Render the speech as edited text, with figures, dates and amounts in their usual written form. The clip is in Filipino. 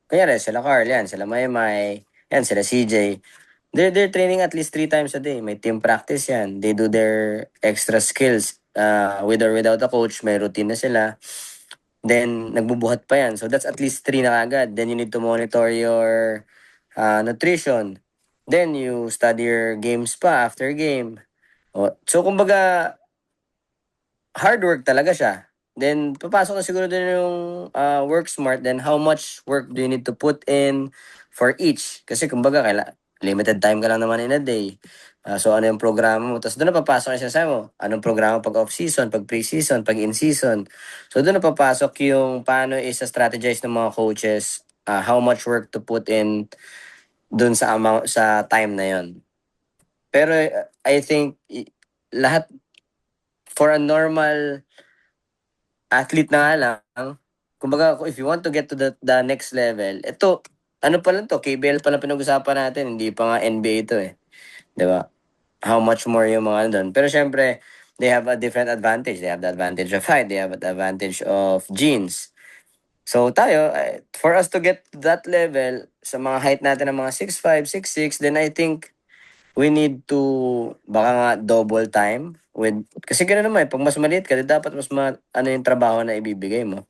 kunyari sila Carl, yan, sila Maymay, yan, sila CJ. They're training at least 3 times a day. May team practice yan. They do their extra skills. With or without a coach, may routine na sila. Then, nagbubuhat pa yan. So, that's at least 3 na agad. Then, you need to monitor your nutrition. Then, you study your games pa after game. So, kumbaga, hard work talaga siya. Then, papasok na siguro din yung work smart. Then, how much work do you need to put in for each? Kasi, kumbaga, limited time ka lang naman in a day. So, ano yung programa mo? Tapos, doon na papasok yung sinasabi mo. Anong programa pag off-season, pag pre-season, pag in-season. So, doon na papasok yung paano isa-strategize ng mga coaches, how much work to put in doon sa amount, sa time na yon. Pero, I think, lahat, for a normal athlete na nga lang, kumbaga if you want to get to the next level, ito, ano pa lang to, KBL pa lang pinag-usapan natin, hindi pa nga NBA ito eh. 'Di ba? How much more yung mga ano doon. Pero syempre, they have a different advantage. They have the advantage of height, they have the advantage of genes. So tayo, for us to get to that level, sa mga height natin ng mga 6'5", 6'6", then I think we need to baka nga double time with kasi gano'n naman, eh, 'pag mas maliit ka, di dapat mas ano yung trabaho na ibibigay mo.